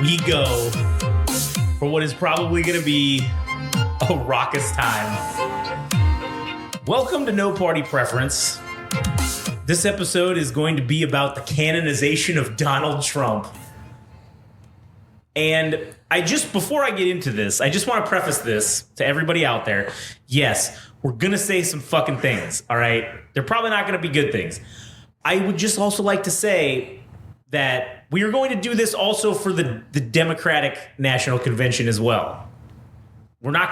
we go for what is probably going to be a raucous time. Welcome to No Party Preference. This episode is going to be about the canonization of Donald Trump. And before I get into this, I just want to preface this to everybody out there. Yes, we're going to say some fucking things, all right? They're probably not going to be good things. I would just also like to say that we are going to do this also for the Democratic National Convention as well. We're not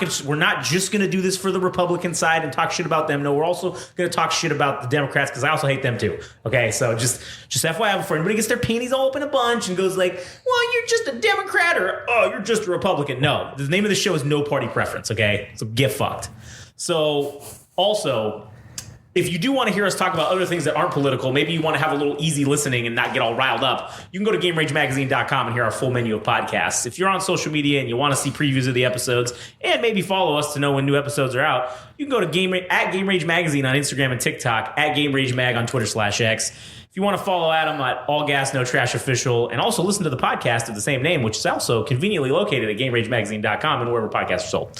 just going to do this for the Republican side and talk shit about them. No, we're also going to talk shit about the Democrats because I also hate them too. Okay, so just FYI before anybody gets their panties all up in a bunch and goes like, well, you're just a Democrat or, oh, you're just a Republican. No, the name of the show is No Party Preference, okay? So get fucked. So also, if you do want to hear us talk about other things that aren't political, maybe you want to have a little easy listening and not get all riled up, you can go to GameRageMagazine.com and hear our full menu of podcasts. If you're on social media and you want to see previews of the episodes and maybe follow us to know when new episodes are out, you can go to at Game Rage Magazine on Instagram and TikTok, at Game Rage Mag on Twitter/X. If you want to follow Adam at All Gas No Trash Official and also listen to the podcast of the same name, which is also conveniently located at GameRageMagazine.com and wherever podcasts are sold.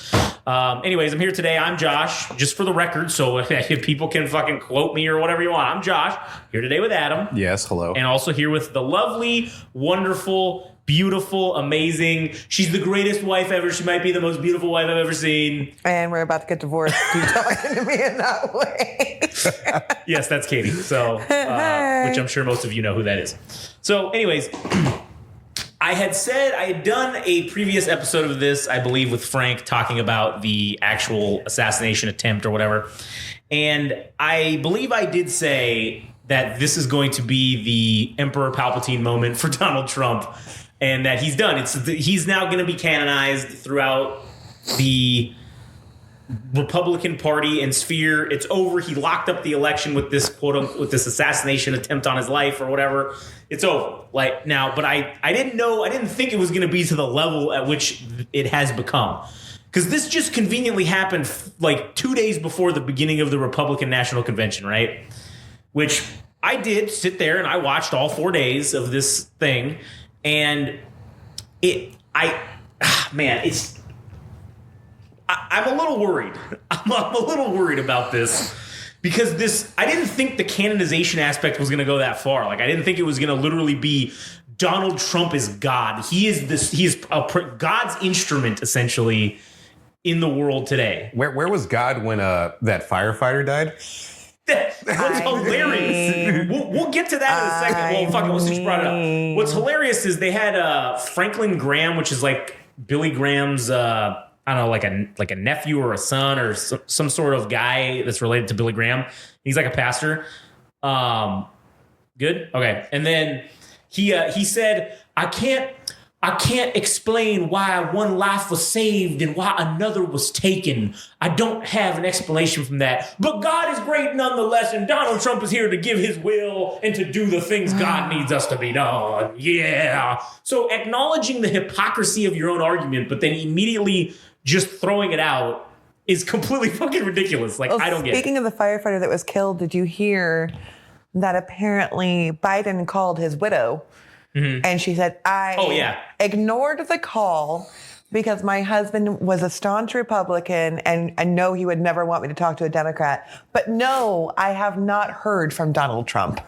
Anyways, I'm here today. I'm Josh, just for the record, so if people can fucking quote me or whatever you want. I'm Josh, here today with Adam. Yes, hello. And also here with the lovely, wonderful, beautiful, amazing. She's the greatest wife ever. She might be the most beautiful wife I've ever seen. And we're about to get divorced. You talking to me in that way? Yes, that's Katie. So, which I'm sure most of you know who that is. So, anyways, I had done a previous episode of this, I believe, with Frank talking about the actual assassination attempt or whatever. And I believe I did say that this is going to be the Emperor Palpatine moment for Donald Trump. And that he's done. He's now going to be canonized throughout the Republican Party and sphere. It's over. He locked up the election with this with this assassination attempt on his life or whatever. It's over. Like now, but I didn't think it was going to be to the level at which it has become. Because this just conveniently happened like 2 days before the beginning of the Republican National Convention, right? Which I did sit there and I watched all 4 days of this thing. And I'm a little worried. I'm a little worried about this because I didn't think the canonization aspect was going to go that far. Like I didn't think it was going to literally be Donald Trump is God. He is God's instrument essentially in the world today. Where was God when that firefighter died? What's hilarious, we'll get to that in a second. Well, fuck it, let's just brought it up. What's hilarious is they had Franklin Graham, which is like Billy Graham's, I don't know, like a nephew or a son or some sort of guy that's related to Billy Graham. He's like a pastor. Good, okay. And then he said, I can't explain why one life was saved and why another was taken. I don't have an explanation from that. But God is great nonetheless, and Donald Trump is here to give his will and to do the things God needs us to be done. Yeah. So acknowledging the hypocrisy of your own argument, but then immediately just throwing it out is completely fucking ridiculous. Like, I don't get it. Speaking of the firefighter that was killed, did you hear that apparently Biden called his widow? Mm-hmm. And she said, I ignored the call because my husband was a staunch Republican and I know he would never want me to talk to a Democrat. But no, I have not heard from Donald Trump.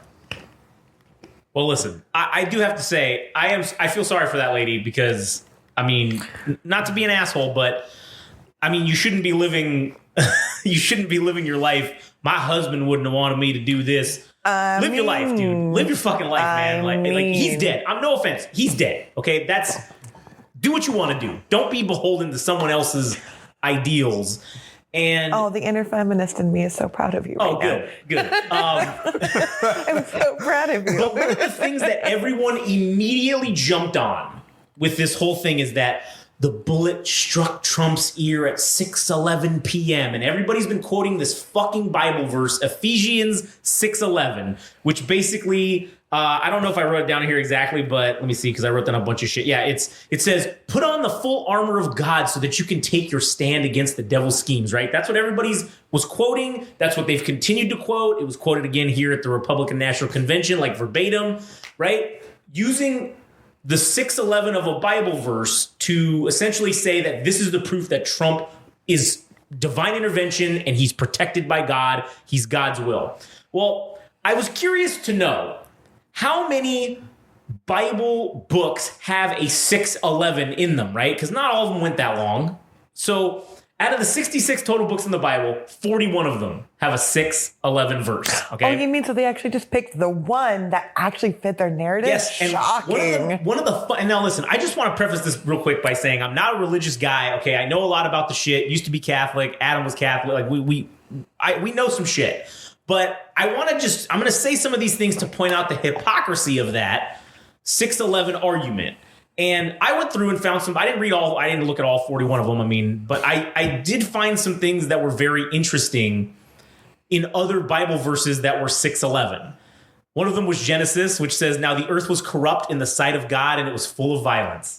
Well, listen, I do have to say, I feel sorry for that lady because, I mean, not to be an asshole, but I mean, you shouldn't be living your life. My husband wouldn't have wanted me to do this. Live your life, dude. Live your fucking life, man. Like he's dead. I'm no offense. He's dead. Okay, do what you want to do. Don't be beholden to someone else's ideals. And the inner feminist in me is so proud of you. Good. I'm so proud of you. But one of the things that everyone immediately jumped on with this whole thing is that the bullet struck Trump's ear at 6:11 p.m. And everybody's been quoting this fucking Bible verse, Ephesians 6:11, which basically, I don't know if I wrote it down here exactly, but let me see, because I wrote down a bunch of shit. Yeah, it says, put on the full armor of God so that you can take your stand against the devil's schemes, right? That's what everybody's was quoting. That's what they've continued to quote. It was quoted again here at the Republican National Convention, like verbatim, right? Using the 611 of a Bible verse to essentially say that this is the proof that Trump is divine intervention and he's protected by God. He's God's will. Well, I was curious to know how many Bible books have a 611 in them, right? Because not all of them went that long. So out of the 66 total books in the Bible, 41 of them have a 611 verse. Okay. Oh, you mean so they actually just picked the one that actually fit their narrative? Yes. And shocking. One of the and now listen, I just want to preface this real quick by saying I'm not a religious guy. Okay, I know a lot about the shit. Used to be Catholic. Adam was Catholic. Like we know some shit. But I'm going to say some of these things to point out the hypocrisy of that 611 argument. And I went through and found I didn't look at all 41 of them. I mean, but I did find some things that were very interesting in other Bible verses that were 611. One of them was Genesis, which says, now the earth was corrupt in the sight of God and it was full of violence.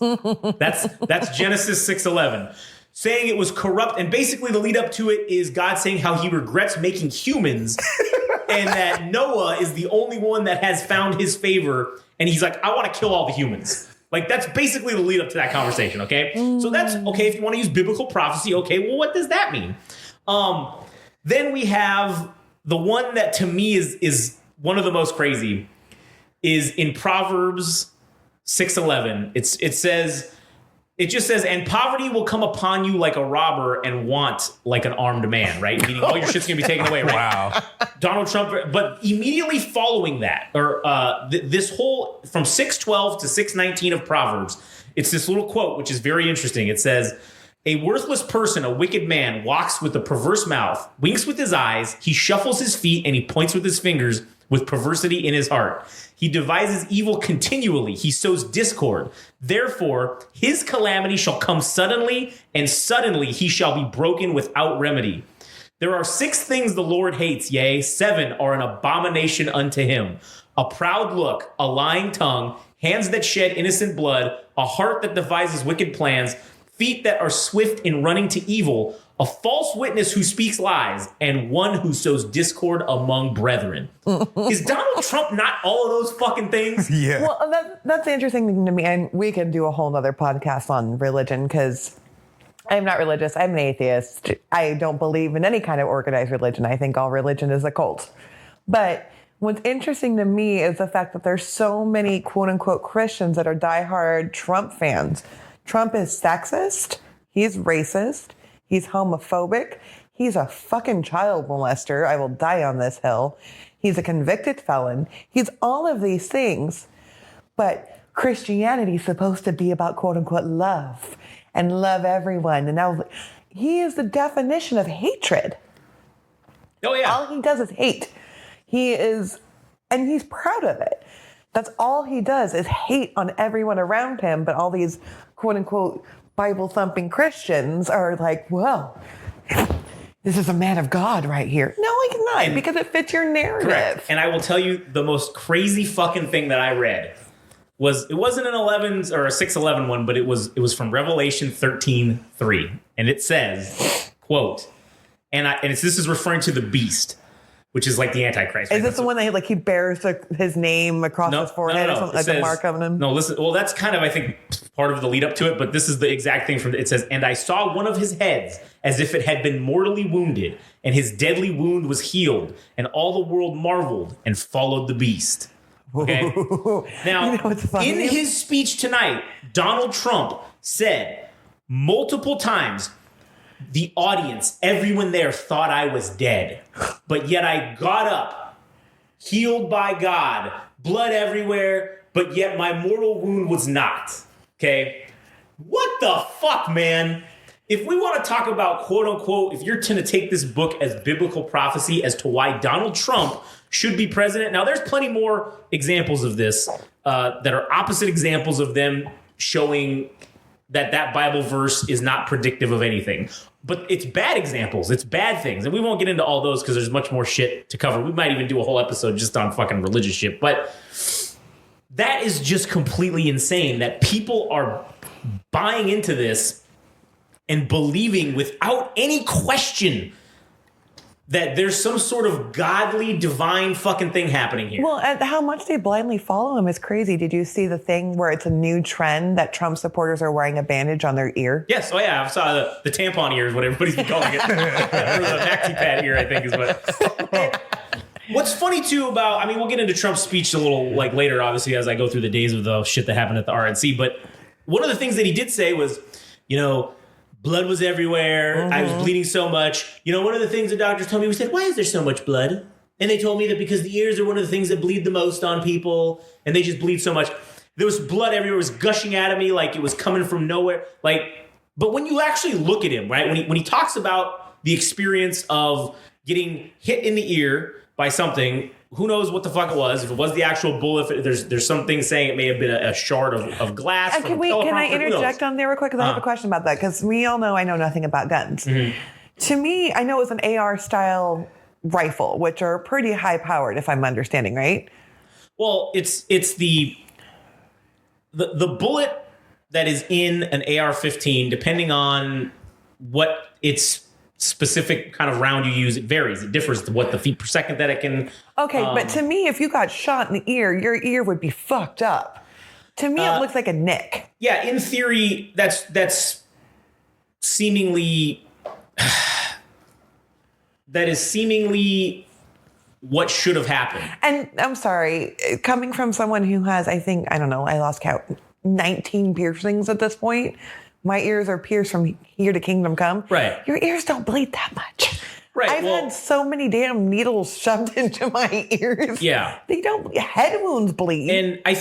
That's Genesis 6:11. Saying it was corrupt, and basically the lead up to it is God saying how he regrets making humans and that Noah is the only one that has found his favor, and he's like, I want to kill all the humans. Like, that's basically the lead up to that conversation, okay? So that's, okay, if you want to use biblical prophecy, okay, well, what does that mean? Then we have the one that to me is one of the most crazy, is in Proverbs 6:11. It just says, and poverty will come upon you like a robber and want like an armed man, right? Meaning all your shit's going to be taken away, right? Wow. Donald Trump, but immediately following that, or this whole, from 6:12 to 6:19 of Proverbs, it's this little quote, which is very interesting. It says, a worthless person, a wicked man, walks with a perverse mouth, winks with his eyes, he shuffles his feet, and he points with his fingers with perversity in his heart. He devises evil continually. He sows discord. Therefore, his calamity shall come suddenly, and suddenly he shall be broken without remedy. There are 6 things the Lord hates, yea, 7 are an abomination unto him. A proud look, a lying tongue, hands that shed innocent blood, a heart that devises wicked plans, feet that are swift in running to evil, a false witness who speaks lies, and one who sows discord among brethren. Is Donald Trump not all of those fucking things? Yeah. Well, that's the interesting thing to me. And we could do a whole nother podcast on religion because I'm not religious. I'm an atheist. I don't believe in any kind of organized religion. I think all religion is a cult. But what's interesting to me is the fact that there's so many quote unquote Christians that are diehard Trump fans. Trump is sexist. He's racist. He's homophobic. He's a fucking child molester. I will die on this hill. He's a convicted felon. He's all of these things. But Christianity is supposed to be about quote unquote love and love everyone. And now he is the definition of hatred. Oh, yeah. All he does is hate. And he's proud of it. That's all he does is hate on everyone around him. But all these quote unquote Bible thumping Christians are like, well, this is a man of God right here. No, he's not, because it fits your narrative. Correct. And I will tell you the most crazy fucking thing that I read it wasn't an 11 or a 6:11 one, but it was from Revelation 13:3. And it says, quote, this is referring to the beast, which is like the Antichrist. Is this the one that he bears his name across his forehead or something, like the mark of him? No, listen. Well, that's kind of, I think, part of the lead up to it, but this is the exact thing it says, and I saw one of his heads as if it had been mortally wounded, and his deadly wound was healed, and all the world marveled and followed the beast. Okay. Now, in his speech tonight, Donald Trump said multiple times, the audience, everyone there thought I was dead, but yet I got up, healed by God, blood everywhere, but yet my mortal wound was not. Okay? What the fuck, man? If we want to talk about quote unquote, if you're going to take this book as biblical prophecy as to why Donald Trump should be president. Now, there's plenty more examples of this that are opposite examples of them showing that Bible verse is not predictive of anything. But it's bad examples. It's bad things. And we won't get into all those because there's much more shit to cover. We might even do a whole episode just on fucking religious shit. But that is just completely insane that people are buying into this and believing without any question that there's some sort of godly, divine fucking thing happening here. Well, and how much they blindly follow him is crazy. Did you see the thing where it's a new trend that Trump supporters are wearing a bandage on their ear? Yes. Oh, yeah. I saw the tampon ear is what everybody's been calling it. Or the maxi pad ear, I think, is what. What's funny, too, about, I mean, we'll get into Trump's speech a little like later, obviously, as I go through the days of the shit that happened at the RNC. But one of the things that he did say was, blood was everywhere. Mm-hmm. I was bleeding so much. One of the things the doctors told me, we said, why is there so much blood? And they told me that because the ears are one of the things that bleed the most on people, and they just bleed so much. There was blood everywhere. It was gushing out of me like it was coming from nowhere. But when you actually look at him, right, when he talks about the experience of getting hit in the ear by something, who knows what the fuck it was? If it was the actual bullet, there's something saying it may have been a shard of glass. Can I interject on there real quick? Because I have a question about that. Because we all know I know nothing about guns. Mm-hmm. To me, I know it was an AR style rifle, which are pretty high powered, if I'm understanding right. Well, it's the bullet that is in an AR-15, depending on what its specific kind of round you use, it varies. It differs to what the feet per second that it can. Okay, but to me, if you got shot in the ear, your ear would be fucked up. To me, it looks like a nick. Yeah, in theory, that's seemingly what should have happened. And I'm sorry, coming from someone who has, I lost count, 19 piercings at this point. My ears are pierced from here to Kingdom Come. Right. Your ears don't bleed that much. Right. I've had so many damn needles shoved into my ears. Yeah. They don't, head wounds bleed. And I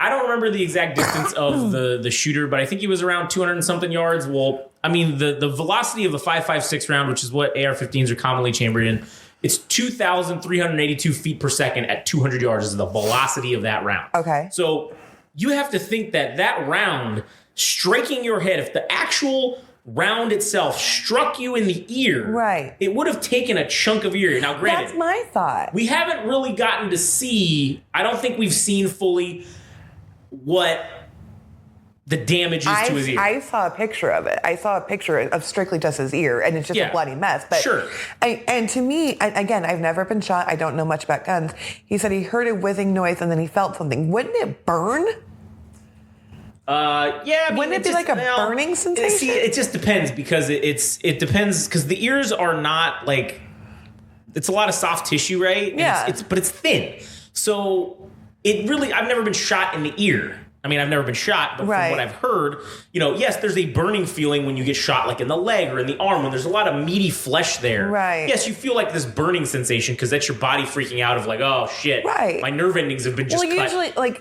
don't remember the exact distance of the shooter, but I think he was around 200 and something yards. Well, I mean, the velocity of the 5.56 round, which is what AR-15s are commonly chambered in, it's 2,382 feet per second at 200 yards is the velocity of that round. Okay. So you have to think that round striking your head, if the actual round itself struck you in the ear, right, it would have taken a chunk of your ear. Now, granted, that's my thought. We haven't really gotten to see, I don't think we've seen fully what the damage is to his ear. I saw a picture of it. I saw a picture of strictly just his ear, and it's just a bloody mess. But sure. And to me, again, I've never been shot. I don't know much about guns. He said he heard a whizzing noise and then he felt something. Wouldn't it burn? Yeah. I mean, wouldn't it be like a burning sensation? See, it just depends because it depends because the ears are not like, it's a lot of soft tissue, right? Yeah. But it's thin. So I've never been shot in the ear. I mean, I've never been shot, but from what I've heard, yes, there's a burning feeling when you get shot, like in the leg or in the arm, when there's a lot of meaty flesh there. Right. Yes, you feel like this burning sensation because that's your body freaking out of like, oh shit, right, my nerve endings have been just cut. Usually, like,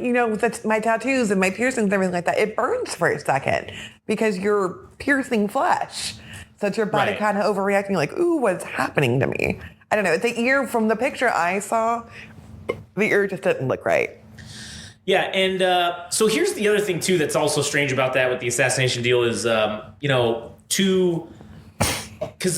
my tattoos and my piercings and everything like that, it burns for a second because you're piercing flesh. So it's your body kind of overreacting, like, ooh, what's happening to me? I don't know. The ear, from the picture I saw, the ear just didn't look right. Yeah, and so here's the other thing, too, that's also strange about that with the assassination deal is, because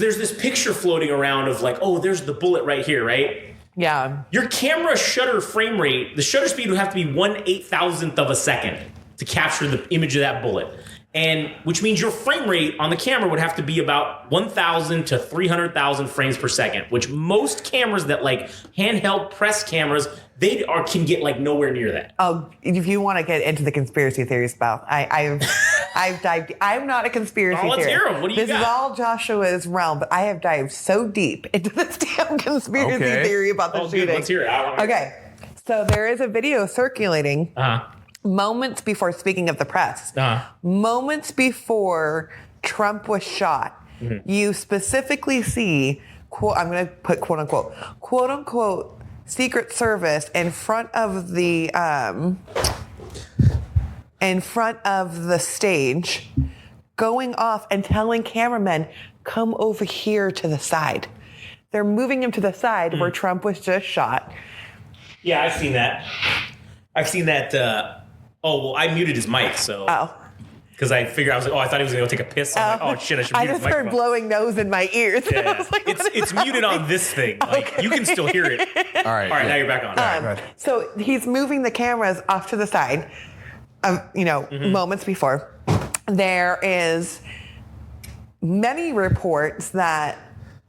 there's this picture floating around of like, oh, there's the bullet right here, right? Yeah. Your camera shutter frame rate, the shutter speed would have to be 1/8,000th of a second to capture the image of that bullet. And which means your frame rate on the camera would have to be about 1,000 to 300,000 frames per second, which most cameras that like handheld press cameras, can get like nowhere near that. Oh, if you want to get into the conspiracy theories, Belle, I've dived. I'm not a conspiracy theorist. Let's hear them. What do you got? This is all Joshua's realm, but I have dived so deep into this damn conspiracy theory about the shooting. Good. Let's hear it. Okay, so there is a video circulating. Moments before, speaking of the press, moments before Trump was shot, you specifically see, I'm going to put quote unquote, Secret Service in front of the stage, going off and telling cameramen, come over here to the side. They're moving him to the side where Trump was just shot. Yeah, I've seen that. I muted his mic, so. Oh. Because I figured, I thought he was going to go take a piss. I'm like, oh shit, I should mute his microphone. I just heard blowing nose in my ears. Yeah. I was like, it's muted on this thing. Like, you can still hear it. All right, now you're back on. So he's moving the cameras off to the side, moments before. There is many reports that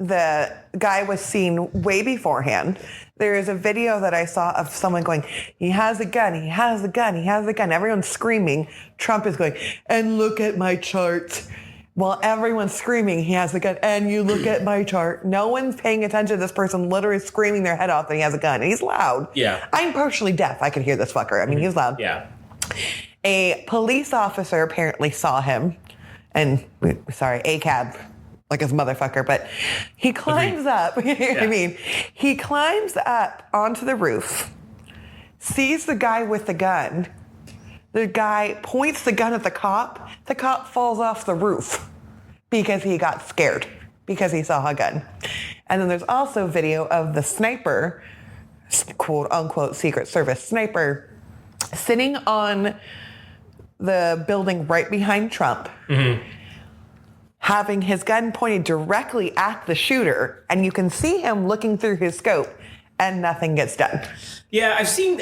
the guy was seen way beforehand. There is a video that I saw of someone going, he has a gun, he has a gun, he has a gun. Everyone's screaming. Trump is going, and look at my chart. While everyone's screaming, he has a gun, and you look at my chart. No one's paying attention to this person literally screaming their head off that he has a gun. And he's loud. Yeah. I'm partially deaf. I could hear this fucker. I mean, he's loud. Yeah. A police officer apparently saw him, and a cab, like his motherfucker, but he climbs up. I mean, he climbs up onto the roof, sees the guy with the gun. The guy points the gun at the cop. The cop falls off the roof because he got scared because he saw a gun. And then there's also video of the sniper, quote unquote, Secret Service sniper, sitting on the building right behind Trump, having his gun pointed directly at the shooter, and you can see him looking through his scope, and nothing gets done. Yeah, I've seen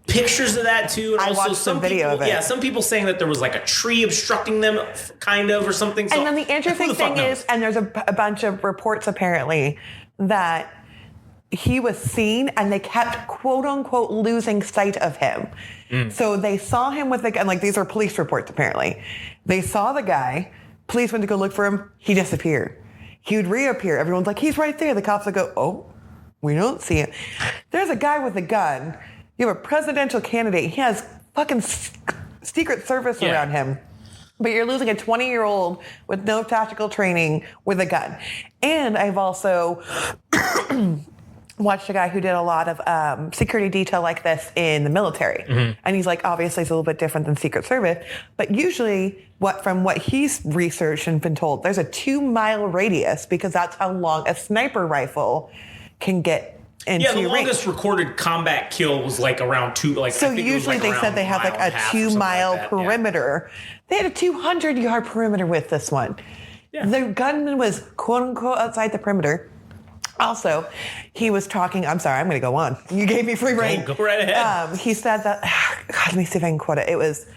pictures of that too, and I also watched some video people, of it. Yeah, some people saying that there was like a tree obstructing them, kind of, or something. So, and then the interesting thing is, and there's a bunch of reports apparently that he was seen and they kept quote unquote losing sight of him. So they saw him with the gun, like these are police reports apparently. They saw the guy, police went to go look for him, he disappeared. He would reappear. Everyone's like, he's right there. The cops would go, oh, we don't see him. There's a guy with a gun. You have a presidential candidate. He has fucking Secret Service around him. But you're losing a 20-year-old with no tactical training with a gun. And I've also watched a guy who did a lot of security detail like this in the military. And he's like, obviously it's a little bit different than Secret Service. But usually, from what he's researched and been told, there's a 2-mile radius because that's how long a sniper rifle can get. Yeah, the longest recorded combat kill was like around 2. Like so usually they said they have like a 2-mile perimeter. They had a 200-yard perimeter with this one. Yeah. The gunman was quote unquote outside the perimeter. Also, he was talking. I'm sorry, I'm going to go on. You gave me free rein. Go right ahead. He said that. God, let me see if I can quote it. It was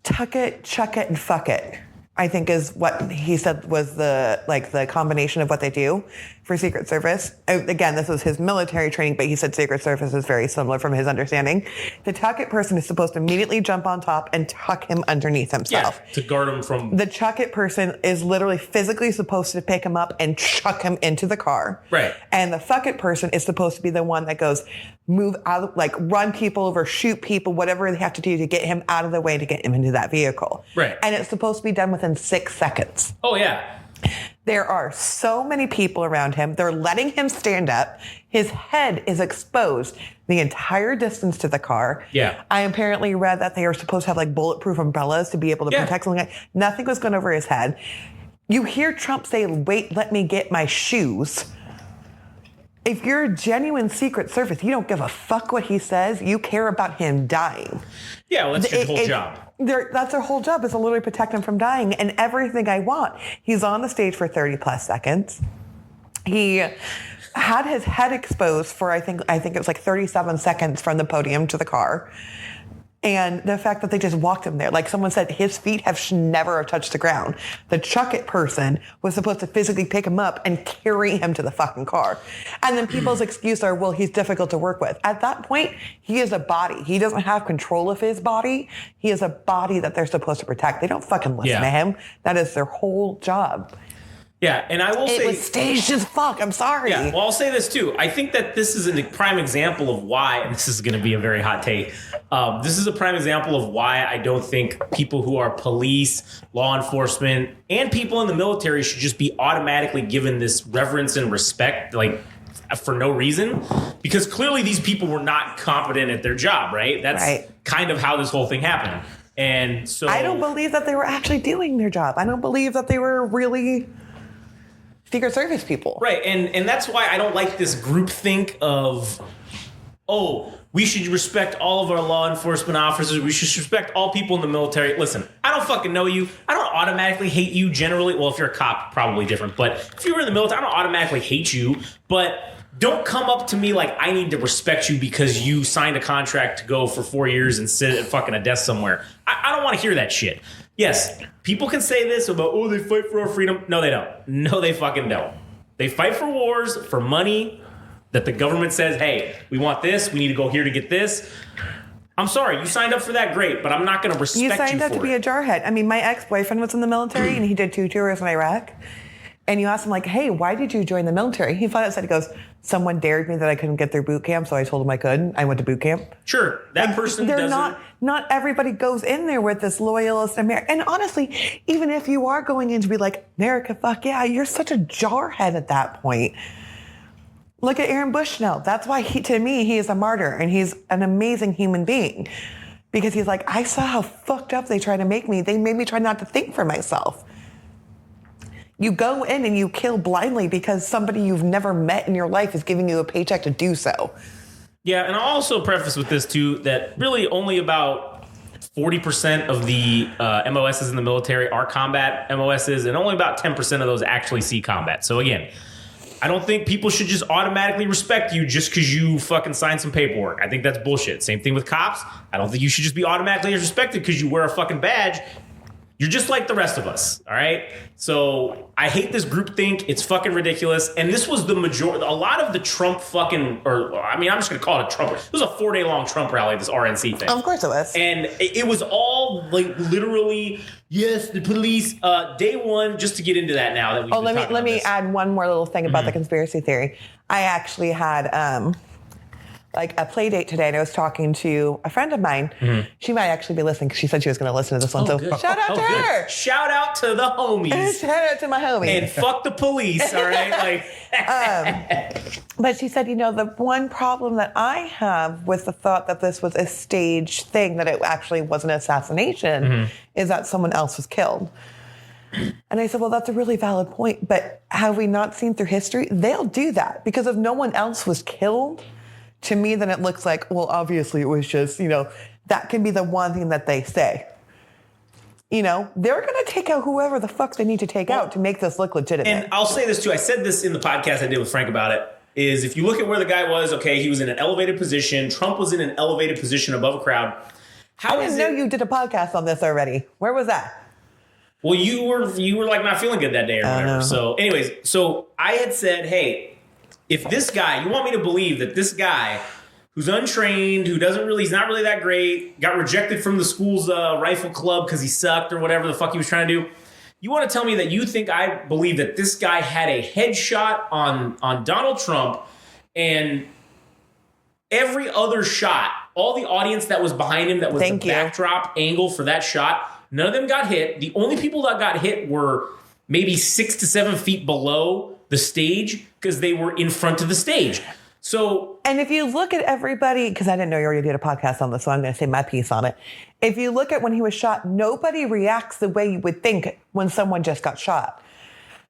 tuck it, chuck it, and fuck it. I think is what he said was the combination of what they do for Secret Service. Again, this was his military training, but he said Secret Service is very similar from his understanding. The tuck it person is supposed to immediately jump on top and tuck him underneath himself. Yeah, to guard him from... The chuck it person is literally physically supposed to pick him up and chuck him into the car. Right. And the fuck it person is supposed to be the one that goes, move out, like run people over, shoot people, whatever they have to do to get him out of the way to get him into that vehicle. Right. And it's supposed to be done within 6 seconds. Oh, yeah. There are so many people around him. They're letting him stand up. His head is exposed the entire distance to the car. Yeah. I apparently read that they are supposed to have like bulletproof umbrellas to be able to protect something. Nothing was going over his head. You hear Trump say, wait, let me get my shoes. If you're a genuine Secret Service, you don't give a fuck what he says. You care about him dying. Yeah, well, that's your whole job. That's their whole job, is to literally protect him from dying. And everything I want. He's on the stage for 30 plus seconds. He had his head exposed for I think it was like 37 seconds from the podium to the car. And the fact that they just walked him there, like someone said, his feet have never touched the ground. The chuck it person was supposed to physically pick him up and carry him to the fucking car. And then people's excuse are, well, he's difficult to work with. At that point, he is a body. He doesn't have control of his body. He is a body that they're supposed to protect. They don't fucking listen to him. That is their whole job. Yeah, and I will say... It was staged as fuck. I'm sorry. Yeah, well, I'll say this too. I think that this is a prime example of why, and this is going to be a very hot take, this is a prime example of why I don't think people who are police, law enforcement, and people in the military should just be automatically given this reverence and respect, like, for no reason. Because clearly these people were not competent at their job, right? That's kind of how this whole thing happened. And so... I don't believe that they were actually doing their job. I don't believe that they were really... Secret Service people. Right, and that's why I don't like this groupthink of, oh, we should respect all of our law enforcement officers. We should respect all people in the military. Listen, I don't fucking know you. I don't automatically hate you generally. Well, if you're a cop, probably different. But if you were in the military, I don't automatically hate you. But don't come up to me like I need to respect you because you signed a contract to go for 4 years and sit at fucking a desk somewhere. I don't want to hear that shit. Yes, people can say this about, oh, they fight for our freedom. No, they don't. No, they fucking don't. They fight for wars for money that the government says, hey, we want this. We need to go here to get this. I'm sorry, you signed up for that, great, but I'm not going to respect you for it. You signed up to be a jarhead. I mean, my ex-boyfriend was in the military, and he did 2 tours in Iraq. And you asked him, like, hey, why did you join the military? He flat out said, he goes, someone dared me that I couldn't get through boot camp, so I told him I could. I went to boot camp. Sure, that person doesn't... Not everybody goes in there with this loyalist America. And honestly, even if you are going in to be like, America, fuck yeah, you're such a jarhead at that point. Look at Aaron Bushnell. That's why to me, he is a martyr, and he's an amazing human being. Because he's like, I saw how fucked up they try to make me. They made me try not to think for myself. You go in and you kill blindly because somebody you've never met in your life is giving you a paycheck to do so. Yeah, and I'll also preface with this, too, that really only about 40% of the MOSs in the military are combat MOSs, and only about 10% of those actually see combat. So, again, I don't think people should just automatically respect you just because you fucking signed some paperwork. I think that's bullshit. Same thing with cops. I don't think you should just be automatically respected because you wear a fucking badge. You're just like the rest of us, all right? So I hate this groupthink. It's fucking ridiculous. And this was the majority. A lot of the Trump fucking, I'm just going to call it a Trump. It was a 4-day-long Trump rally, this RNC thing. Of course it was. And it was all like literally, yes, the police. Day one, just to get into that now. That let me add one more little thing about the conspiracy theory. I actually had like a play date today, and I was talking to a friend of mine. Mm-hmm. She might actually be listening because she said she was going to listen to this one. Good. Shout out to her. Shout out to the homies. Shout out to my homies. And fuck the police, all right? But she said, the one problem that I have with the thought that this was a staged thing, that it actually was an assassination, is that someone else was killed. And I said, well, that's a really valid point. But have we not seen through history? They'll do that because if no one else was killed, to me, then it looks like, well, obviously it was just, that can be the one thing that they say. They're going to take out whoever the fuck they need to take out to make this look legitimate. And I'll say this too. I said this in the podcast I did with Frank about it, is if you look at where the guy was, okay, he was in an elevated position. Trump was in an elevated position above a crowd. I didn't know you did a podcast on this already. Where was that? Well, you were like not feeling good that day or whatever. So anyways, I had said, hey, if this guy, you want me to believe that this guy who's untrained, he's not really that great, got rejected from the school's rifle club because he sucked or whatever the fuck he was trying to do. You want to tell me that you think I believe that this guy had a headshot on Donald Trump, and every other shot, all the audience that was behind him, that was the backdrop angle for that shot, none of them got hit. The only people that got hit were maybe 6 to 7 feet below the stage because they were in front of the stage. So, and if you look at everybody, because I didn't know you already did a podcast on this, so I'm going to say my piece on it. If you look at when he was shot, nobody reacts the way you would think when someone just got shot.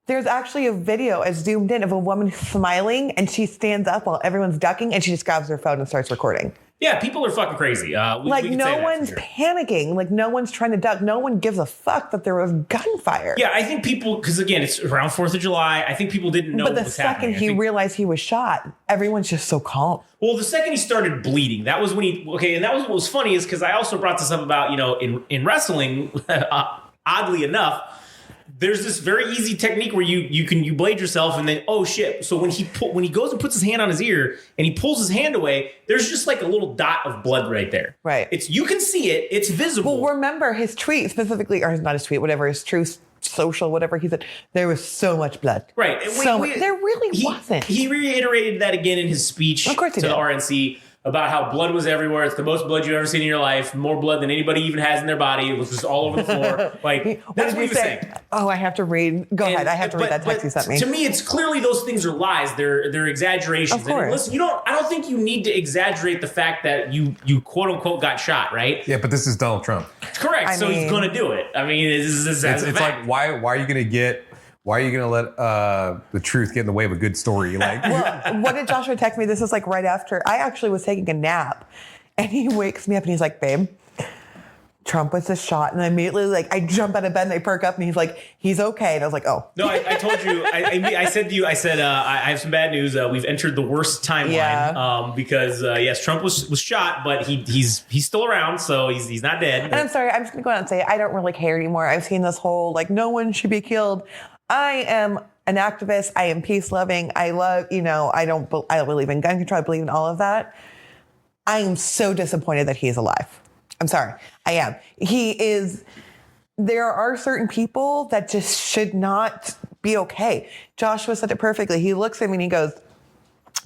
There's actually a video as zoomed in of a woman smiling, and she stands up while everyone's ducking, and she just grabs her phone and starts recording. Yeah, people are fucking crazy. We no one's panicking. Like, no one's trying to duck. No one gives a fuck that there was gunfire. Yeah, I think people, because again, it's around 4th of July. I think people didn't know what was happening. But the second he realized he was shot, everyone's just so calm. Well, the second he started bleeding, that was when and that was what was funny, is because I also brought this up about, in wrestling, oddly enough, there's this very easy technique where you blade yourself and then, oh shit. So when he goes and puts his hand on his ear and he pulls his hand away, there's just like a little dot of blood right there. Right. You can see it. It's visible. Well, remember his tweet specifically, or not his tweet, whatever, his truth social, whatever he said, there was so much blood. Right. There really wasn't. He reiterated that again in his speech to the RNC. About how blood was everywhere. It's the most blood you've ever seen in your life. More blood than anybody even has in their body. It was just all over the floor. Like, that's what he was saying. Oh, I have to read. Go ahead. I have to read that text you sent me. To me, it's clearly those things are lies. They're exaggerations. Of course. And listen, I don't think you need to exaggerate the fact that you quote unquote got shot, right? Yeah, but this is Donald Trump. Correct. He's going to do it. I mean, it's like, why are you going to let the truth get in the way of a good story? Like, well, what did Joshua text me? This is like right after I actually was taking a nap, and he wakes me up and he's like, "Babe, Trump was just shot." And I immediately I jump out of bed and I perk up and he's like, "He's okay." And I was like, "Oh." No, I told you. I said to you. I said I have some bad news. We've entered the worst timeline. Yeah. Because yes, Trump was shot, but he's still around, so he's not dead. And I'm sorry. I'm just gonna go out and say I don't really care anymore. I've seen this whole no one should be killed. I am an activist. I am peace loving. I love, I don't believe in gun control. I believe in all of that. I am so disappointed that he is alive. I'm sorry. I am. There are certain people that just should not be okay. Joshua said it perfectly. He looks at me and he goes,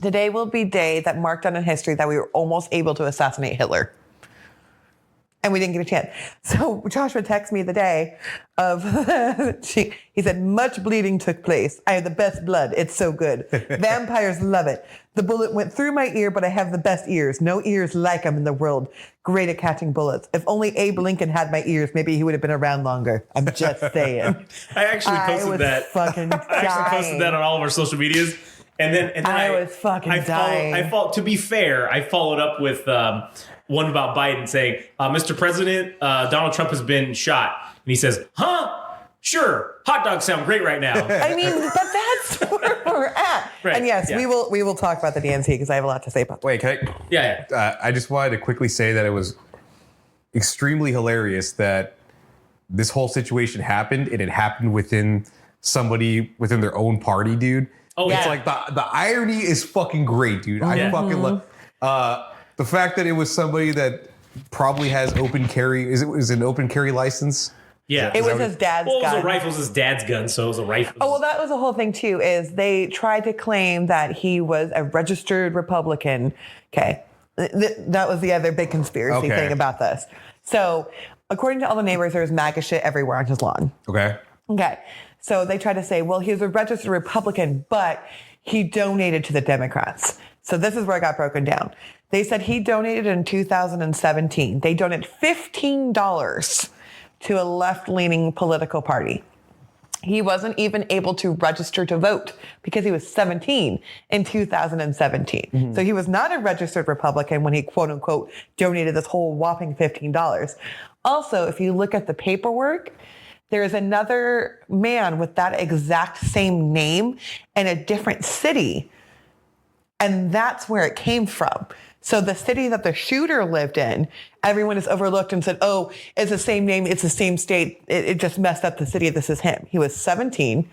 today will be a day that marked down in history that we were almost able to assassinate Hitler. And we didn't get a chance. So Joshua texted me the day of, he said, much bleeding took place. I have the best blood. It's so good. Vampires love it. The bullet went through my ear, but I have the best ears. No ears like them in the world. Great at catching bullets. If only Abe Lincoln had my ears, maybe he would have been around longer. I'm just saying. I actually posted that. Fucking dying. I actually posted that on all of our social medias. And then I was fucking dying. To be fair, I followed up with one about Biden saying, Mr. President, Donald Trump has been shot. And he says, huh? Sure. Hot dogs sound great right now. I mean, but that's where we're at. Right. And yes, Yeah. we will talk about the DNC because I have a lot to say about that. Wait, can I? Yeah. I just wanted to quickly say that it was extremely hilarious that this whole situation happened, and it happened within their own party, dude. Oh, It's yeah. like the irony is fucking great, dude. I fucking love the fact that it was somebody that probably has open carry. Is it an open carry license? Yeah. It was his dad's Well, it was gun. a rifle. It was his dad's gun, so it was a rifle. Oh, well, that was the whole thing, too, is they tried to claim that he was a registered Republican. Okay. That was the other big conspiracy thing about this. So, according to all the neighbors, there was MAGA shit everywhere on his lawn. Okay. Okay. So they tried to say, well, he was a registered Republican, but he donated to the Democrats. So this is where it got broken down. They said he donated in 2017. They donated $15 to a left-leaning political party. He wasn't even able to register to vote because he was 17 in 2017. Mm-hmm. So he was not a registered Republican when he, quote unquote, donated this whole whopping $15. Also, if you look at the paperwork, there is another man with that exact same name in a different city. And that's where it came from. So the city that the shooter lived in, everyone has overlooked and said, oh, it's the same name, it's the same state. It just messed up the city. This is him. He was 17.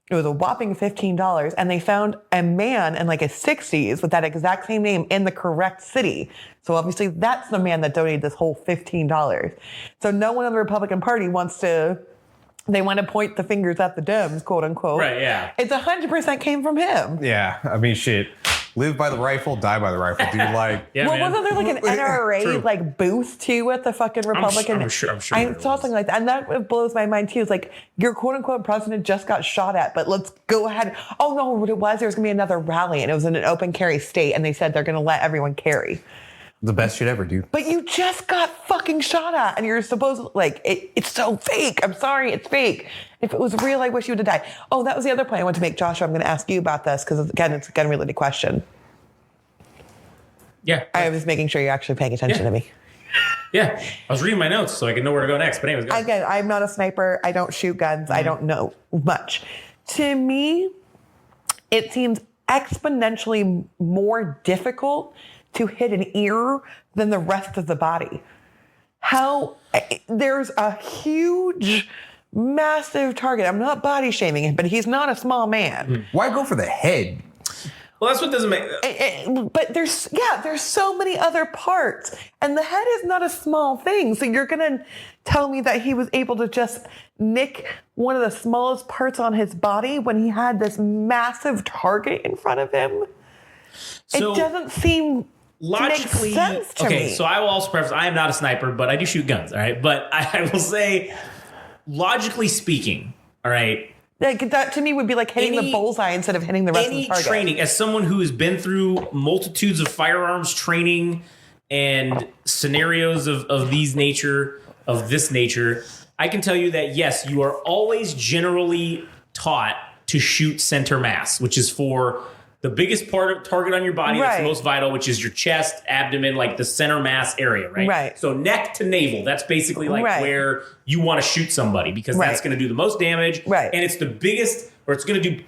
It was a whopping $15. And they found a man in like his 60s with that exact same name in the correct city. So obviously that's the man that donated this whole $15. So no one in the Republican Party they want to point the fingers at the Dems, quote unquote. Right, yeah. It's 100% came from him. Yeah. I mean, shit. Live by the rifle, die by the rifle, dude. Like, yeah, well, man. wasn't there like an NRA like booth too at the fucking Republican? I'm sure I there saw was. something like that, and that blows my mind too. It's like your quote unquote president just got shot at, but let's go ahead. Oh no, what it was, there was gonna be another rally, and it was in an open carry state, and they said they're gonna let everyone carry. the best shit ever, dude. But you just got fucking shot at, and you're supposed it's so fake. I'm sorry, it's fake. If it was real, I wish you would have died. Oh, that was the other point I wanted to make, Joshua. I'm going to ask you about this because again, it's a gun-related question. Yeah. I was making sure you're actually paying attention to me. Yeah. I was reading my notes so I could know where to go next. But anyways, go. Again, I'm not a sniper. I don't shoot guns. I don't know much. To me, it seems exponentially more difficult to hit an ear than the rest of the body. There's a huge, massive target. I'm not body shaming him, but he's not a small man. Why go for the head? Well, that's what doesn't make... But there's so many other parts, and the head is not a small thing. So you're gonna tell me that he was able to just nick one of the smallest parts on his body when he had this massive target in front of him? So, it doesn't seem logically to make sense to me. So I will also preface, I am not a sniper, but I do shoot guns, all right? But I will say, logically speaking, all right, like that to me would be like hitting the bullseye instead of hitting the rest of the target. Any training, as someone who has been through multitudes of firearms training and scenarios of this nature, I can tell you that yes, you are always generally taught to shoot center mass, which is for the biggest target on your body, that's the most vital, which is your chest, abdomen, like the center mass area, right? Right. So neck to navel, that's basically like where you want to shoot somebody because that's going to do the most damage. Right. And it's the biggest, or it's going to do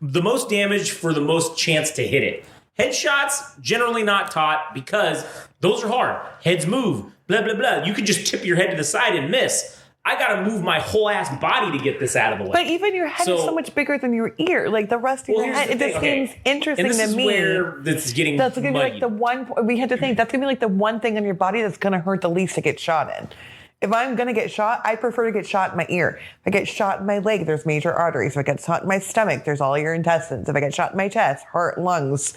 the most damage for the most chance to hit it. Headshots, generally not taught because those are hard. Heads move, blah, blah, blah. You can just tip your head to the side and miss. I got to move my whole ass body to get this out of the way. But even your head is so much bigger than your ear. Like the rest of your head, it just seems interesting and this to me. Where this is getting that's going to be like the one. We had to think that's going to be like the one thing on your body that's going to hurt the least to get shot in. If I'm going to get shot, I prefer to get shot in my ear. If I get shot in my leg, there's major arteries. If I get shot in my stomach, there's all your intestines. If I get shot in my chest, heart, lungs,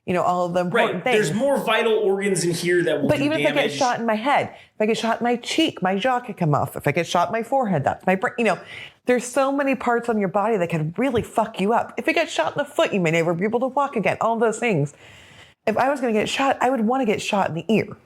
all of the important things. There's more vital organs in here that will do damage. But even if I get shot in my head, if I get shot in my cheek, my jaw could come off. If I get shot in my forehead, that's my brain. There's so many parts on your body that can really fuck you up. If you get shot in the foot, you may never be able to walk again. All those things. If I was going to get shot, I would want to get shot in the ear.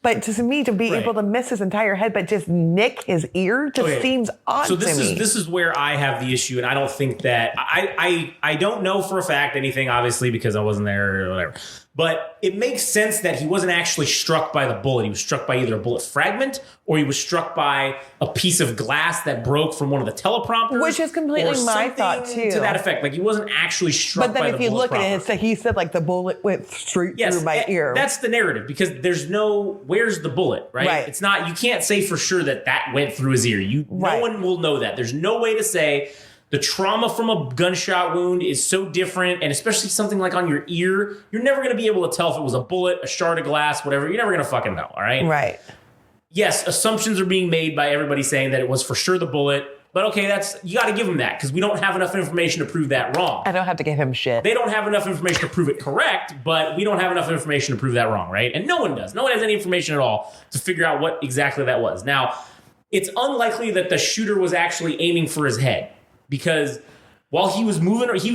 But to me, to be able to miss his entire head, but just nick his ear, just seems odd to me. So this is where I have the issue, and I don't think that I don't know for a fact anything, obviously, because I wasn't there or whatever. But it makes sense that he wasn't actually struck by the bullet. He was struck by either a bullet fragment or he was struck by a piece of glass that broke from one of the teleprompters. Which is completely my thought, too. To that effect. Like, he wasn't actually struck by the bullet. But then if you look at it, he said, like, the bullet went straight through my ear. That's the narrative, because there's where's the bullet, right? It's not, you can't say for sure that went through his ear. No one will know that. There's no way to say. The trauma from a gunshot wound is so different, and especially something like on your ear, you're never going to be able to tell if it was a bullet, a shard of glass, whatever. You're never going to fucking know, all right? Right. Yes, assumptions are being made by everybody saying that it was for sure the bullet, but okay, you got to give them that, because we don't have enough information to prove that wrong. I don't have to give him shit. They don't have enough information to prove it correct, but we don't have enough information to prove that wrong, right? And no one does. No one has any information at all to figure out what exactly that was. Now, it's unlikely that the shooter was actually aiming for his head. Because while he was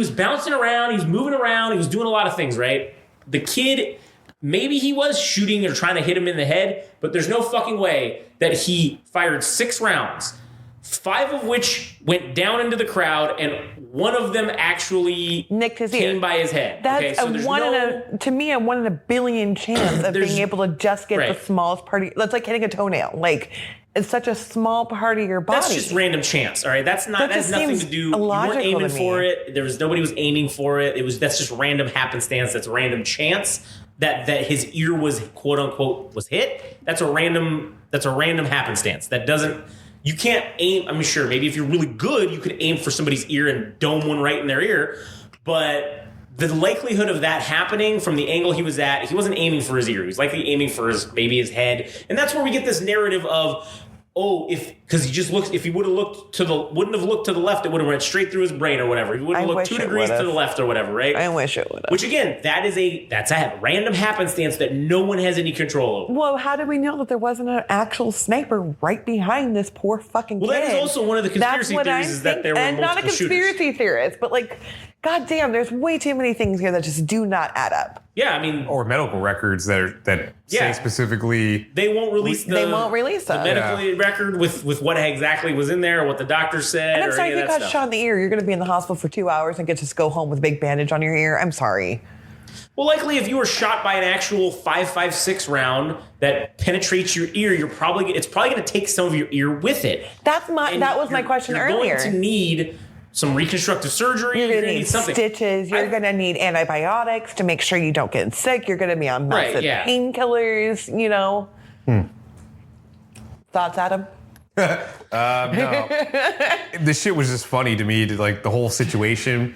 bouncing around, he was moving around, he was doing a lot of things, right? The kid, maybe he was shooting or trying to hit him in the head, but there's no fucking way that he fired 6 rounds, 5 of which went down into the crowd, and one of them actually nicked his came by his head. That's a 1 in a billion chance of being able to just get the smallest part. That's like hitting a toenail. Like, it's such a small part of your body. That's just random chance, all right? That has nothing to do. You weren't aiming for it. Nobody was aiming for it. That's just random happenstance. That's random chance that his ear was quote unquote was hit. That's a random happenstance. That doesn't. You can't aim. I mean, sure, maybe if you're really good, you could aim for somebody's ear and dome one right in their ear, but the likelihood of that happening from the angle he was at, he wasn't aiming for his ear. He was likely aiming for his head. And that's where we get this narrative of, because if he wouldn't have looked to the left, it would have went straight through his brain or whatever. He wouldn't have looked 2 degrees to the left or whatever, right? I wish it would have. Which again, that's a random happenstance that no one has any control over. Well, how do we know that there wasn't an actual sniper right behind this poor fucking kid? Well, that is also one of the conspiracy theories is that there were multiple not a conspiracy shooters. theorist, but like, goddamn, there's way too many things here that just do not add up. Yeah, I mean, or medical records that say specifically they won't release the medical record with what exactly was in there or what the doctor said. And I'm sorry, if you got shot in the ear, you're going to be in the hospital for 2 hours and get to go home with a big bandage on your ear. I'm sorry. Well, likely if you were shot by an actual 5.56 round that penetrates your ear, it's probably going to take some of your ear with it. That was my question earlier. You're going to need some reconstructive surgery. You're going to need something. Stitches. You're going to need antibiotics to make sure you don't get sick. You're going to be on massive painkillers, Thoughts, Adam? No. This shit was just funny to me, like the whole situation.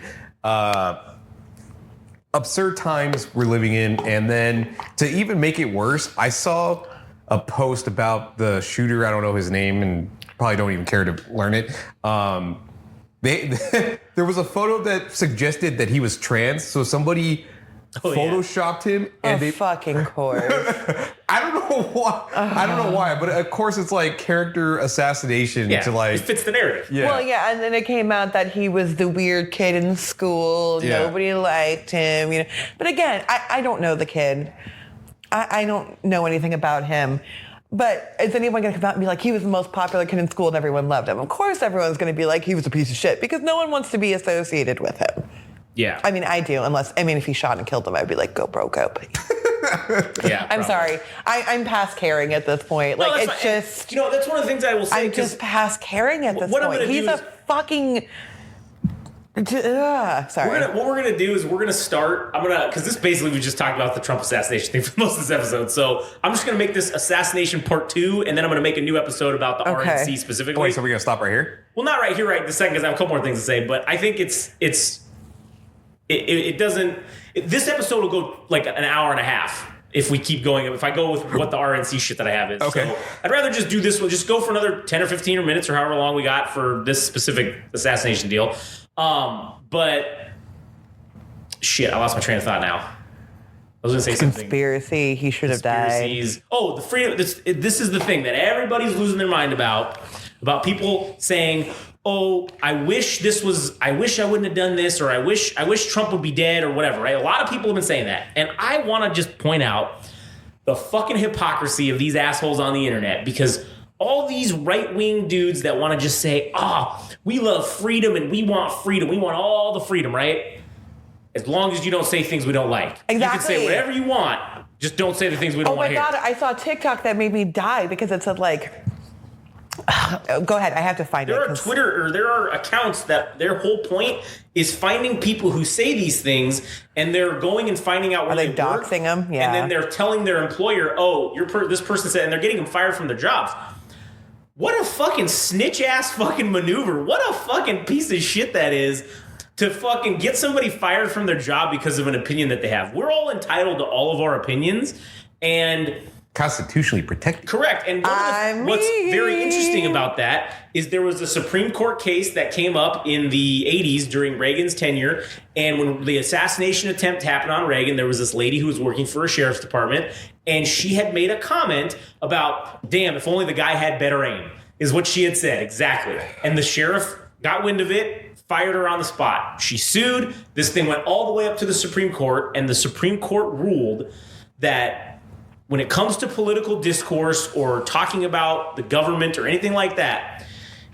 Absurd times we're living in. And then to even make it worse, I saw a post about the shooter. I don't know his name and probably don't even care to learn it. There was a photo that suggested that he was trans, so somebody photoshopped him, and they fucking course. I don't know why, but of course it's like character assassination to like it fits the narrative. Yeah. Well, yeah, and then it came out that he was the weird kid in school. Yeah. Nobody liked him, But again, I don't know the kid. I don't know anything about him. But is anyone going to come out and be like, he was the most popular kid in school and everyone loved him? Of course everyone's going to be like, he was a piece of shit, because no one wants to be associated with him. Yeah. I mean, I do, if he shot and killed him, I'd be like, go bro, go. Yeah. I'm sorry. I'm past caring at this point. No, like, it's just... that's one of the things I will say. I'm just past caring at this point. He's a fucking... Sorry. What we're gonna do is we're gonna start. Because this basically we just talked about the Trump assassination thing for most of this episode. So I'm just gonna make this assassination part 2, and then I'm gonna make a new episode about the RNC specifically. Wait, so we're gonna stop right here? Well, not right here, right this second, because I have a couple more things to say. But I think it doesn't. This episode will go like an hour and a half. If we keep going, if I go with what the RNC shit that I have is. Okay. So I'd rather just do this. We'll just go for another 10 or 15 minutes or however long we got for this specific assassination deal. But shit, I lost my train of thought now. I was going to say something. Conspiracy. He should have died. Oh, the freedom. This is the thing that everybody's losing their mind about people saying, oh, I wish I wouldn't have done this, or I wish Trump would be dead, or whatever, right? A lot of people have been saying that. And I want to just point out the fucking hypocrisy of these assholes on the internet, because all these right-wing dudes that want to just say, we love freedom and we want freedom. We want all the freedom, right? As long as you don't say things we don't like. Exactly. You can say whatever you want. Just don't say the things we don't want to hear. Oh my God, I saw a TikTok that made me die because it said like, go ahead, I have to find it. There are accounts that their whole point is finding people who say these things, and they're going and finding out where they work. Are they doxing them? Yeah. And then they're telling their employer, this person said, and they're getting them fired from their jobs. What a fucking snitch-ass fucking maneuver. What a fucking piece of shit that is to fucking get somebody fired from their job because of an opinion that they have. We're all entitled to all of our opinions, and constitutionally protected. Correct. And what's very interesting about that is there was a Supreme Court case that came up in the 80s during Reagan's tenure. And when the assassination attempt happened on Reagan, there was this lady who was working for a sheriff's department. And she had made a comment about, damn, if only the guy had better aim, is what she had said. Exactly. And the sheriff got wind of it, fired her on the spot. She sued. This thing went all the way up to the Supreme Court. And the Supreme Court ruled that when it comes to political discourse or talking about the government or anything like that,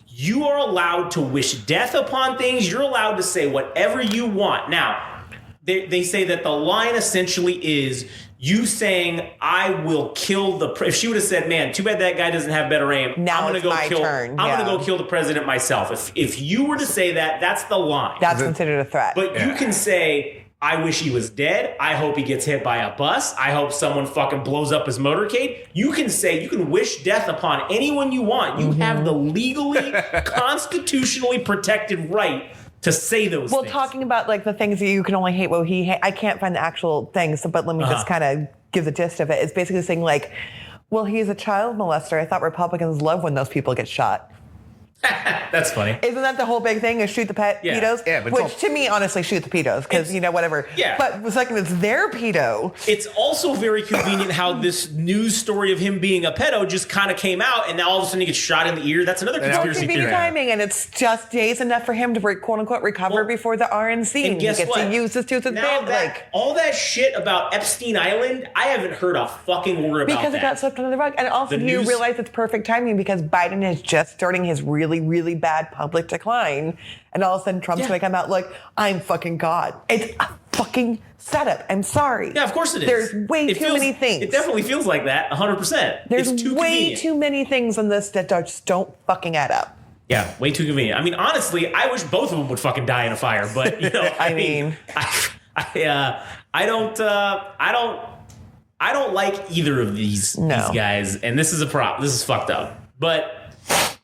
you are allowed to wish death upon things. You're allowed to say whatever you want. Now, they say that the line essentially is you saying, I will kill if she would have said, man, too bad that guy doesn't have better aim. Now I'm going to go kill the president myself. If you were to say that, that's the line. That's considered a threat. But you can say, I wish he was dead. I hope he gets hit by a bus. I hope someone fucking blows up his motorcade. You can wish death upon anyone you want. You have the legally, constitutionally protected right to say those things. Well, talking about like the things that you can only hate, I can't find the actual things, but let me just kind of give the gist of it. It's basically saying like, well, he's a child molester. I thought Republicans love when those people get shot. That's funny. Isn't that the whole big thing is shoot the pedos? Yeah, but which to me, honestly, shoot the pedos because, whatever. Yeah. But the second it's their pedo. It's also very convenient how this news story of him being a pedo just kind of came out and now all of a sudden he gets shot in the ear. That's another conspiracy theory. Timing, and it's just days enough for him to quote unquote recover before the RNC. And guess he gets what? to use this to his advantage. All that shit about Epstein Island, I haven't heard a fucking word about that. Because it got swept under the rug. And also you realize it's perfect timing because Biden is just starting his really, really bad public decline, and all of a sudden Trump's going to come out like, I'm fucking God. It's a fucking setup. I'm sorry. Yeah, of course it is. There's way too many things. It definitely feels like that, 100%. There's it's too way convenient. too many things in this that just don't fucking add up. Yeah, way too convenient. I mean, honestly, I wish both of them would fucking die in a fire, but I don't like either of these guys, and this is a prop. This is fucked up.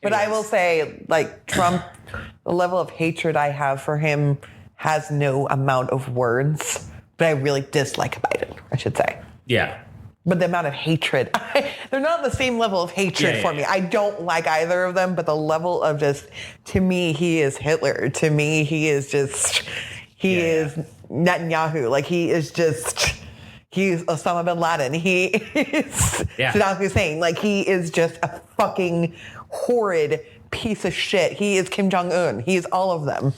But I will say, like, Trump, the level of hatred I have for him has no amount of words, but I really dislike Biden, I should say. Yeah. But the amount of hatred, they're not the same level of hatred for me. I don't like either of them, but the level of just, to me, he is Hitler. To me, he is just, is Netanyahu. Like, he's Osama bin Laden. He is Saddam Hussein. Like, he is just a fucking horrid piece of shit. He is Kim Jong-un. He is all of them.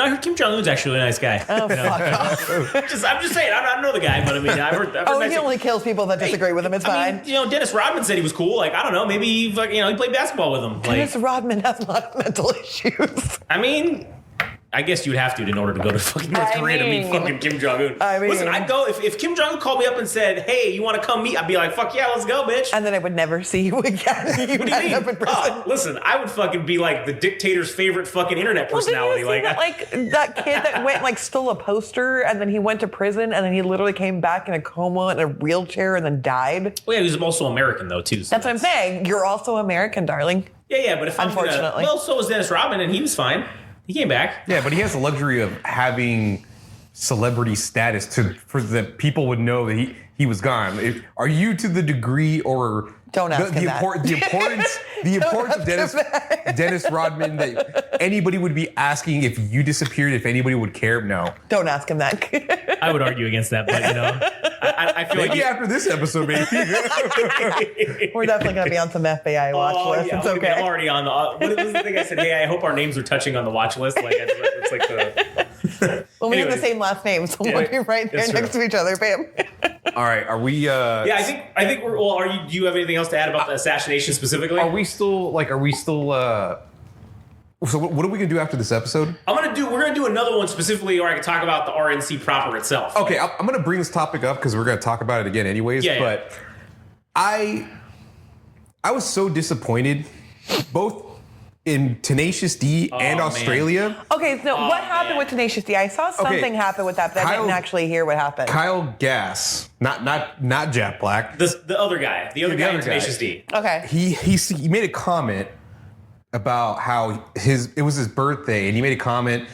I heard Kim Jong-un's actually a nice guy. Oh, fuck off. I'm just saying, I don't know the guy, but I mean, I've heard he only kills people that disagree with him. It's fine. Mean, Dennis Rodman said he was cool. Like, I don't know, maybe he played basketball with him. Dennis Rodman has a lot of mental issues. I mean, I guess you'd have to in order to go to fucking North Korea to meet fucking Kim Jong-un. Listen, I'd go if Kim Jong-un called me up and said, hey, you want to come meet? I'd be like, fuck yeah, let's go, bitch. And then I would never see you again. What do you mean? Listen, I would fucking be like the dictator's favorite fucking internet personality. Well, that kid that went stole a poster and then he went to prison and then he literally came back in a coma in a wheelchair and then died. Well, yeah, he was also American though too. So that's what I'm saying. You're also American, darling. Yeah, but if unfortunately, so was Dennis Rodman and he was fine. He came back. Yeah, but he has the luxury of having celebrity status for that people would know that he was gone. Are you to the degree or don't ask him that. The importance of Dennis Rodman that anybody would be asking if you disappeared, if anybody would care? No. Don't ask him that. I would argue against that, but I feel maybe after this episode, maybe. We're definitely going to be on some FBI watch list. Yeah, it's okay. I'm already on the. What was the thing I said? Hey, I hope our names are touching on the watch list. Like it's like the. Well, we have the same last name, so we'll be right there next to each other, bam. All right, are we? Yeah, I think we're. Well, do you have anything else to add about the assassination specifically? Are we still? So what are we gonna do after this episode? We're gonna do another one specifically, or I can talk about the RNC proper itself. Okay, I'm gonna bring this topic up because we're gonna talk about it again anyways. Yeah, but I was so disappointed, both in Tenacious D and Australia. Man. Okay, so what happened with Tenacious D? I saw something happen with that, but I didn't actually hear what happened. Kyle Gass, not Jack Black. The other guy, the other guy in Tenacious D. Okay. He made a comment about how it was his birthday, and he made a comment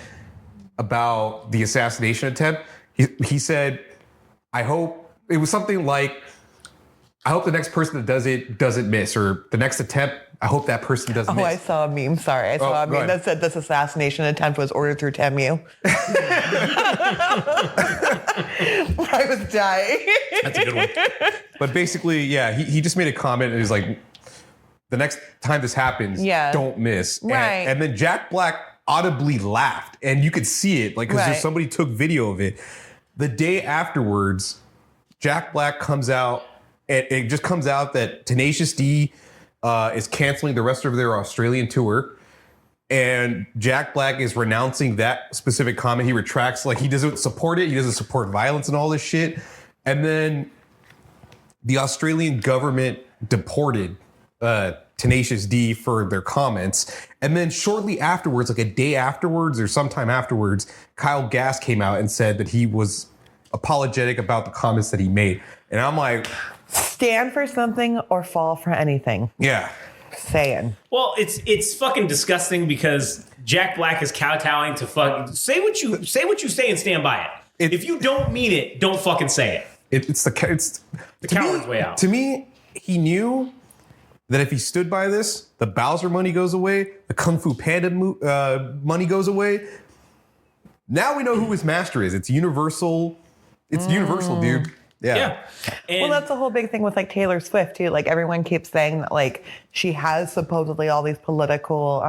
about the assassination attempt. He said, I hope it was something like, I hope the next person that does it doesn't miss, or the next attempt, I hope that person doesn't miss. I saw a meme. Sorry. I saw a meme that said this assassination attempt was ordered through TEMU. I was dying. That's a good one. But basically, yeah, he just made a comment and he's like, the next time this happens, don't miss. Right. And then Jack Black audibly laughed, and you could see it, like, because somebody took video of it. The day afterwards, Jack Black comes out, and it just comes out that Tenacious D is canceling the rest of their Australian tour. And Jack Black is renouncing that specific comment. He retracts, like, he doesn't support it. He doesn't support violence and all this shit. And then the Australian government deported Tenacious D for their comments. And then shortly afterwards, like a day afterwards or sometime afterwards, Kyle Gass came out and said that he was apologetic about the comments that he made. And I'm like, stand for something or fall for anything. Yeah. Saying. Well, it's fucking disgusting because Jack Black is kowtowing to fucking say what you say and stand by it. If you don't mean it, don't fucking say it. It's the coward's way out. To me, he knew that if he stood by this, the Bowser money goes away, the Kung Fu Panda money goes away. Now we know who his master is. It's Universal. It's Universal, dude. Yeah. Well, that's the whole big thing with like Taylor Swift too. Like everyone keeps saying that like she has supposedly all these political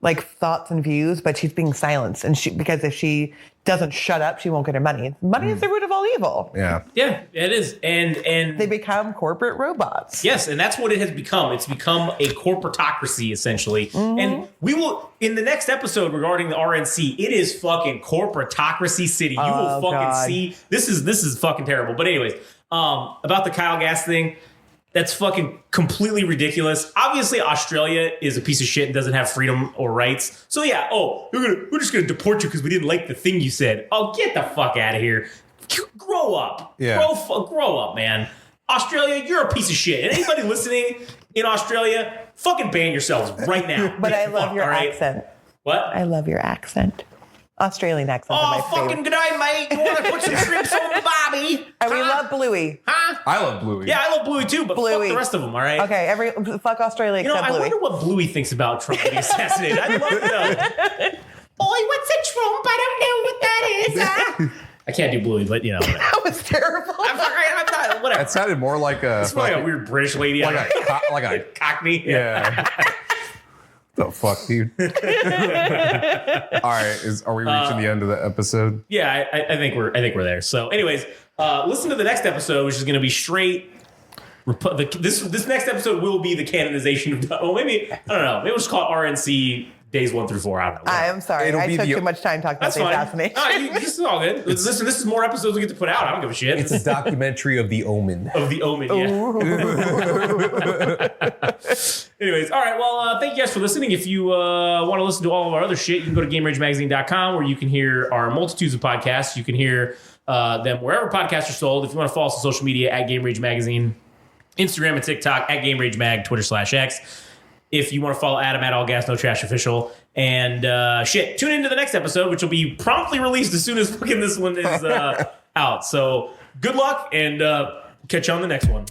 like thoughts and views, but she's being silenced, and because if she doesn't shut up, she won't get her money. Money is the root of all evil. Yeah, it is, and they become corporate robots. Yes, and that's what it has become. It's become a corporatocracy essentially, and we will in the next episode regarding the RNC. It is fucking corporatocracy city. You will fucking see. This is fucking terrible. But anyways, about the Kyle Gass thing. That's fucking completely ridiculous. Obviously, Australia is a piece of shit and doesn't have freedom or rights. So yeah, we're just gonna deport you because we didn't like the thing you said. Oh, get the fuck out of here. Grow up. Yeah. Grow up, man. Australia, you're a piece of shit. And anybody listening in Australia, fucking ban yourselves right now. But I love your accent. What? I love your accent. Australian accent. Oh, fucking good day, mate. You want to put some shrimps on the barbie? And we love Bluey. Huh? I love Bluey. Yeah, I love Bluey too, but fuck the rest of them, all right? Okay, fuck Australia except Bluey. I wonder what Bluey thinks about Trump getting assassinated. I'd love to know. Boy, what's a Trump? I don't know what that is. I can't do Bluey, but you know. That was terrible. I'm not, whatever. That sounded more like a... It's like a weird British lady. Like a Cockney. Yeah. The fuck, dude. All right, are we reaching the end of the episode? Yeah, I think we're there. So, anyways, listen to the next episode, which is going to be straight. This next episode will be the canonization of. Well, maybe I don't know. Maybe we'll just call it RNC days 1 through 4. I don't know. I'm sorry. I took too much time talking about the assassination. This is all good. Listen, this is more episodes we get to put out. I don't give a shit. It's a documentary of The Omen. Of The Omen, yeah. Anyways, all right. Well, thank you guys for listening. If you want to listen to all of our other shit, you can go to GameRageMagazine.com where you can hear our multitudes of podcasts. You can hear them wherever podcasts are sold. If you want to follow us on social media at Game Rage Magazine, Instagram and TikTok at Game Rage Mag, Twitter/X. If you want to follow Adam at All Gas No Trash Official. And tune into the next episode, which will be promptly released as soon as fucking this one is out. So good luck and catch you on the next one.